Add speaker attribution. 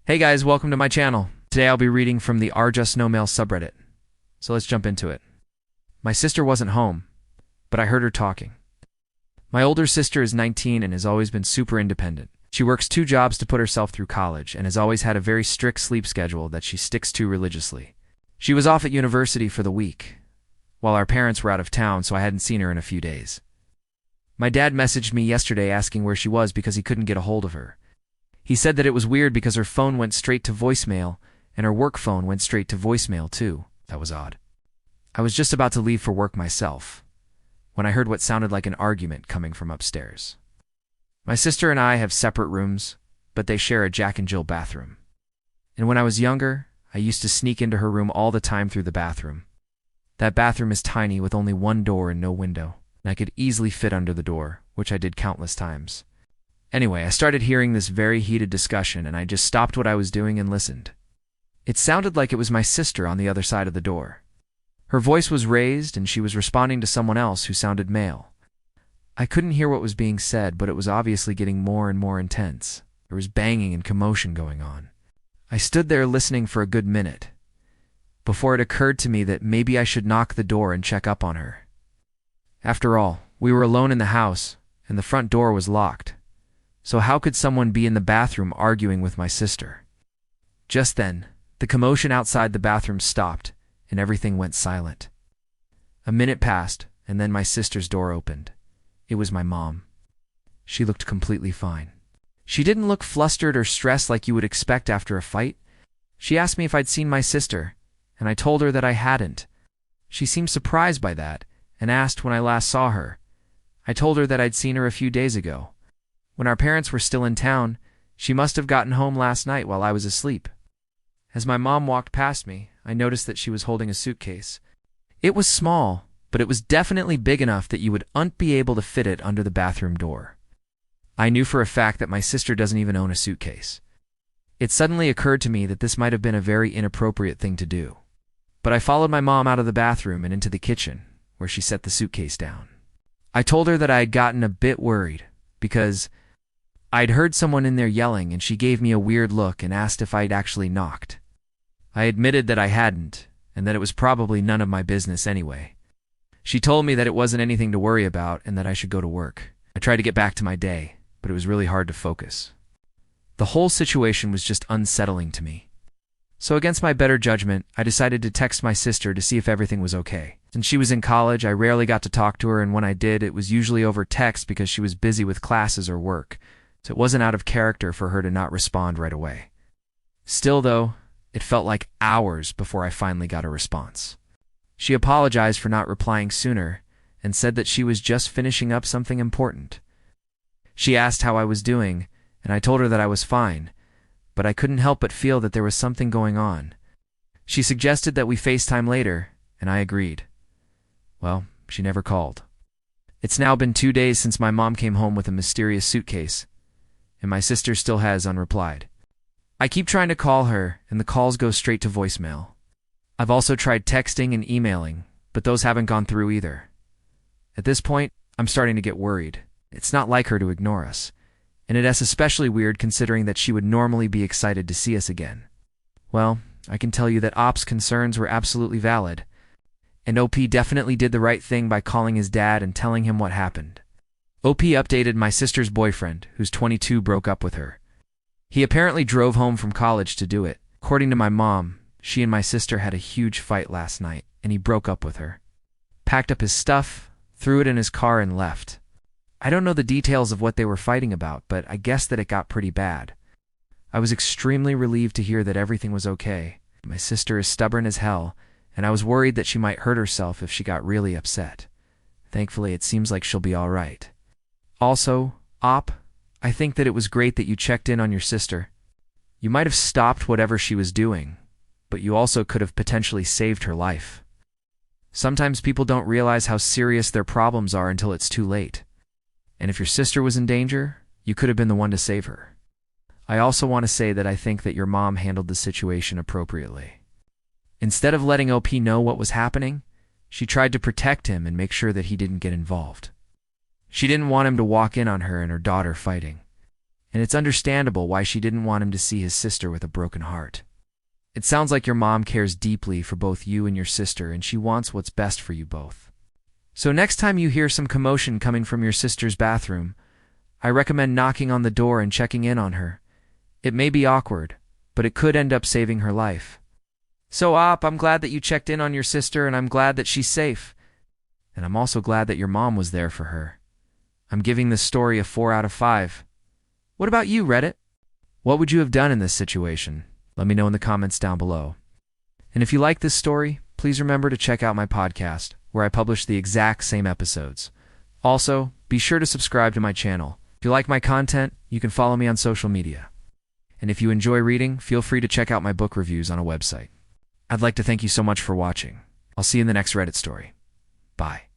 Speaker 1: Hey guys, welcome to my channel. Today I'll be reading from the r/just/no-mail subreddit. So let's jump into it. My sister wasn't home, but I heard her talking. My older sister is 19 and has always been super independent. She works 2 jobs to put herself through college and has always had a very strict sleep schedule that she sticks to religiously. She was off at university for the week, while our parents were out of town, so I hadn't seen her in a few days. My dad messaged me yesterday asking where she was because he couldn't get a hold of her. He said that it was weird because her phone went straight to voicemail and her work phone went straight to voicemail too. That was odd. I was just about to leave for work myself when I heard what sounded like an argument coming from upstairs. My sister and I have separate rooms, but they share a Jack and Jill bathroom. And when I was younger, I used to sneak into her room all the time through the bathroom. That bathroom is tiny with only one door and no window, and I could easily fit under the door, which I did countless times. Anyway, I started hearing this very heated discussion and I just stopped what I was doing and listened. It sounded like it was my sister on the other side of the door. Her voice was raised and she was responding to someone else who sounded male. I couldn't hear what was being said, but it was obviously getting more and more intense. There was banging and commotion going on. I stood there listening for a good minute, before it occurred to me that maybe I should knock the door and check up on her. After all, we were alone in the house and the front door was locked. So how could someone be in the bathroom arguing with my sister? Just then, the commotion outside the bathroom stopped and everything went silent. A minute passed and then my sister's door opened. It was my mom. She looked completely fine. She didn't look flustered or stressed like you would expect after a fight. She asked me if I'd seen my sister, and I told her that I hadn't. She seemed surprised by that and asked when I last saw her. I told her that I'd seen her a few days ago. When our parents were still in town, she must have gotten home last night while I was asleep. As my mom walked past me, I noticed that she was holding a suitcase. It was small, but it was definitely big enough that you would be able to fit it under the bathroom door. I knew for a fact that my sister doesn't even own a suitcase. It suddenly occurred to me that this might have been a very inappropriate thing to do. But I followed my mom out of the bathroom and into the kitchen, where she set the suitcase down. I told her that I had gotten a bit worried, because I'd heard someone in there yelling and she gave me a weird look and asked if I'd actually knocked. I admitted that I hadn't, and that it was probably none of my business anyway. She told me that it wasn't anything to worry about and that I should go to work. I tried to get back to my day, but it was really hard to focus. The whole situation was just unsettling to me. So against my better judgment, I decided to text my sister to see if everything was okay. Since she was in college, I rarely got to talk to her, and when I did, it was usually over text because she was busy with classes or work. So it wasn't out of character for her to not respond right away. Still, though, it felt like hours before I finally got a response. She apologized for not replying sooner and said that she was just finishing up something important. She asked how I was doing, and I told her that I was fine, but I couldn't help but feel that there was something going on. She suggested that we FaceTime later, and I agreed. Well, she never called. It's now been 2 days since my mom came home with a mysterious suitcase, and my sister still has unreplied. I keep trying to call her, and the calls go straight to voicemail. I've also tried texting and emailing, but those haven't gone through either. At this point, I'm starting to get worried. It's not like her to ignore us, and it's especially weird considering that she would normally be excited to see us again. Well, I can tell you that Op's concerns were absolutely valid, and OP definitely did the right thing by calling his dad and telling him what happened. OP updated my sister's boyfriend, who's 22, broke up with her. He apparently drove home from college to do it. According to my mom, she and my sister had a huge fight last night, and he broke up with her. Packed up his stuff, threw it in his car, and left. I don't know the details of what they were fighting about, but I guess that it got pretty bad. I was extremely relieved to hear that everything was okay. My sister is stubborn as hell, and I was worried that she might hurt herself if she got really upset. Thankfully, it seems like she'll be all right. Also, Op, I think that it was great that you checked in on your sister. You might have stopped whatever she was doing, but you also could have potentially saved her life. Sometimes people don't realize how serious their problems are until it's too late. And if your sister was in danger, you could have been the one to save her. I also want to say that I think that your mom handled the situation appropriately. Instead of letting OP know what was happening, she tried to protect him and make sure that he didn't get involved. She didn't want him to walk in on her and her daughter fighting. and it's understandable why she didn't want him to see his sister with a broken heart. It sounds like your mom cares deeply for both you and your sister, and she wants what's best for you both. So next time you hear some commotion coming from your sister's bathroom, I recommend knocking on the door and checking in on her. It may be awkward, but it could end up saving her life. So, I'm glad that you checked in on your sister, and I'm glad that she's safe. And I'm also glad that your mom was there for her. I'm giving this story a 4 out of 5. What about you, Reddit? What would you have done in this situation? Let me know in the comments down below. And if you like this story, please remember to check out my podcast, where I publish the exact same episodes. Also, be sure to subscribe to my channel. If you like my content, you can follow me on social media. And if you enjoy reading, feel free to check out my book reviews on a website. I'd like to thank you so much for watching. I'll see you in the next Reddit story. Bye.